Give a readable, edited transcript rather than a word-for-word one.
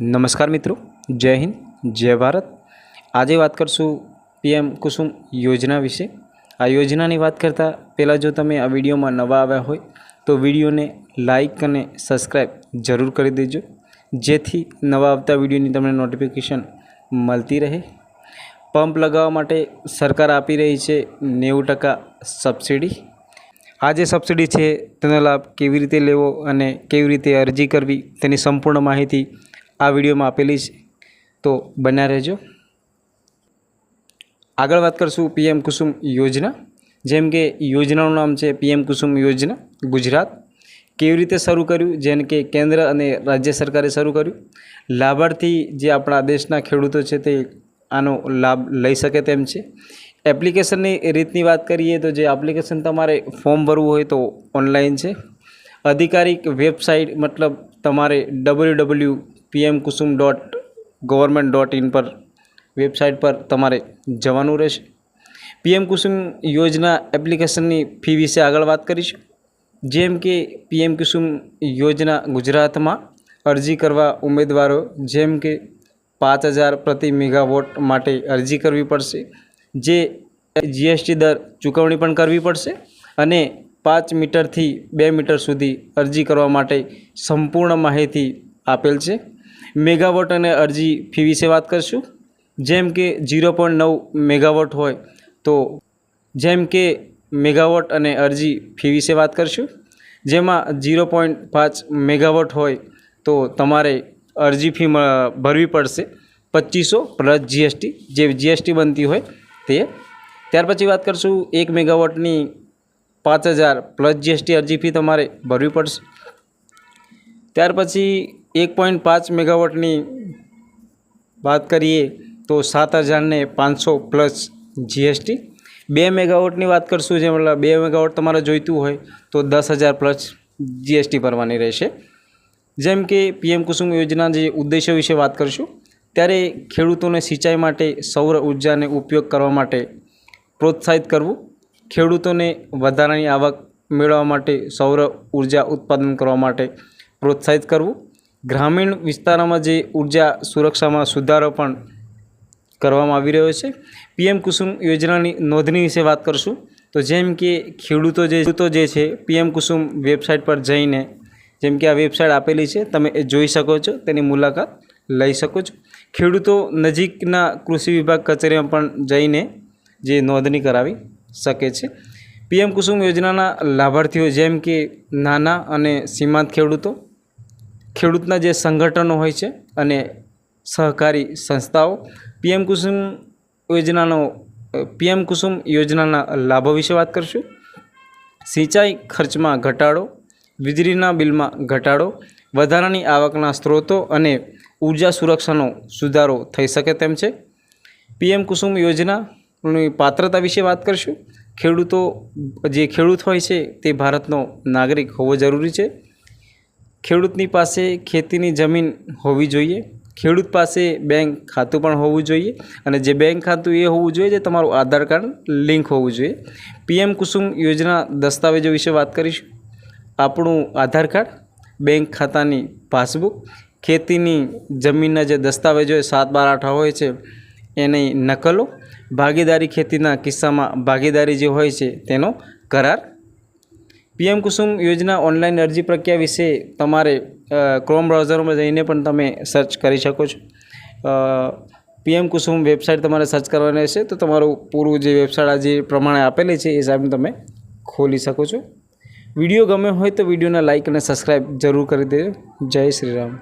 નમસ્કાર મિત્રો, જય હિન્દ, જય ભારત। આજે વાત કરશું પીએમ કુસુમ યોજના વિશે। આ યોજનાની વાત કરતાં પહેલાં જો તમે આ વિડીયોમાં નવા આવ્યા હોય તો વિડીયોને લાઈક અને સબસ્ક્રાઈબ જરૂર કરી દેજો, જેથી નવા આવતા વિડીયોની તમને નોટિફિકેશન મળતી રહે। પંપ લગાવવા માટે સરકાર આપી રહી છે 90% સબસિડી। આ જે સબસિડી છે તેનો લાભ કેવી રીતે લેવો અને કેવી રીતે અરજી કરવી તેની સંપૂર્ણ માહિતી આ વિડીયોમાં આપેલી છે, તો બન્યા રહેજો। આગળ વાત કરશું પીએમ કુસુમ યોજના। જેમ કે યોજનાનું નામ છે પીએમ કુસુમ યોજના ગુજરાત। કેવી રીતે શરૂ કર્યું, જેમ કે કેન્દ્ર અને રાજ્ય સરકારે શરૂ કર્યું। લાભાર્થી જે આપણા દેશના ખેડૂતો છે તે આનો લાભ લઈ શકે તેમ છે। એપ્લિકેશનની રીતની વાત કરીએ તો જે એપ્લિકેશન તમારે ફોર્મ ભરવું હોય તો ઓનલાઈન છે। અધિકારિક વેબસાઇટ મતલબ તમારે www.pmkusum.government.in પર વેબસાઇટ પર તમારે જવાનું રહેશે। પીએમ કુસુમ યોજના એપ્લિકેશનની ફી વિશે આગળ વાત કરીશું। જેમ કે પીએમ કુસુમ યોજના ગુજરાતમાં અરજી કરવા ઉમેદવારો જેમ કે 5000 પ્રતિ મેગાવોટ માટે અરજી કરવી પડશે, જે જીએસટી દર ચૂકવણી પણ કરવી પડશે અને 5 મીટરથી 2 મીટર સુધી અરજી કરવા માટે સંપૂર્ણ માહિતી આપેલ છે। મેગાવોટ અને અરજી ફી વિશે વાત કરશું। જેમ કે 0.9 મેગાવોટ હોય તો મેગાવોટ અને અરજી ફી વિશે વાત કરશું। જેમાં 0.5 મેગાવોટ હોય તો તમારે અરજી ફી ભરવી પડશે 2500 પ્લસ જીએસટી, જે જીએસટી બનતી હોય તે। ત્યાર પછી વાત કરશું 1 મેગાવોટની 5000 પ્લસ જીએસટી અરજી ફી તમારે ભરવી પડશે। ત્યાર પછી 1.5 મેગાવોટની વાત કરીએ તો 7500 પ્લસ જીએસટી। 2 મેગાવોટની વાત કરશું, જે મતલબ 2 મેગાવોટ તમારે જોઈતું હોય તો 10000 પ્લસ જીએસટી ભરવાની રહેશે। જેમ કે પીએમ કુસુમ યોજના જે ઉદ્દેશો વિશે વાત કરશું, ત્યારે ખેડૂતોને સિંચાઈ માટે સૌર ઉર્જાનો ઉપયોગ કરવા માટે પ્રોત્સાહિત કરવું, ખેડૂતોને વધારાની આવક મેળવવા માટે સૌર ઉર્જા ઉત્પાદન કરવા માટે પ્રોત્સાહિત કરવું, ગ્રામીણ વિસ્તારોમાં જે ઉર્જા સુરક્ષામાં સુધારો પણ કરવામાં આવી રહ્યો છે। પીએમ કુસુમ યોજનાની નોંધણી વિશે વાત કરશું તો જેમ કે ખેડૂતો જે છે પીએમ કુસુમ વેબસાઇટ પર જઈને, જેમ કે આ વેબસાઇટ આપેલી છે તમે એ જોઈ શકો છો, તેની મુલાકાત લઈ શકો છો। ખેડૂતો નજીકના કૃષિ વિભાગ કચેરીમાં પણ જઈને જે નોંધણી કરાવી શકે છે। પીએમ કુસુમ યોજનાના લાભાર્થીઓ જેમ કે નાના અને સીમાંત ખેડૂતના જે સંગઠનો હોય છે અને સહકારી સંસ્થાઓ પીએમ કુસુમ યોજનાના લાભો વિશે વાત કરશું। સિંચાઈ ખર્ચમાં ઘટાડો, વીજળીના બિલમાં ઘટાડો, વધારાની આવકના સ્ત્રોતો અને ઉર્જા સુરક્ષાનો સુધારો થઈ શકે તેમ છે। પીએમ કુસુમ યોજનાની પાત્રતા વિશે વાત કરશું। ખેડૂત હોય છે તે ભારતનો નાગરિક હોવો જરૂરી છે। ખેડૂતની પાસે ખેતીની જમીન હોવી જોઈએ, ખેડૂત પાસે બેંક ખાતું પણ હોવું જોઈએ અને જે બેંક ખાતું એ હોવું જોઈએ જે તમારું આધાર કાર્ડ લિંક હોવું જોઈએ। પીએમ કુસુમ યોજના દસ્તાવેજો વિશે વાત કરીશું। આપણું આધાર કાર્ડ, બેંક ખાતાની પાસબુક, ખેતીની જમીનના જે દસ્તાવેજો 7/12 હોય છે એની નકલો, ભાગીદારી ખેતીના કિસ્સામાં ભાગીદારી જે હોય છે તેનો કરાર। પીએમ કુસુમ યોજના ઓનલાઈન અરજી પ્રક્રિયા વિશે તમારે ક્રોમ બ્રાઉઝરમાં જઈને પણ તમે સર્ચ કરી શકો છો। પીએમ કુસુમ વેબસાઇટ તમારે સર્ચ કરવાની રહેશે તો તમારું પૂરું જે વેબસાઇટ જે પ્રમાણે આપેલી છે એ હિસાબે તમે ખોલી શકો છો। વિડીયો ગમ્યો હોય તો વિડીયોને લાઇક અને સબસ્ક્રાઈબ જરૂર કરી દેજો। જય શ્રી રામ।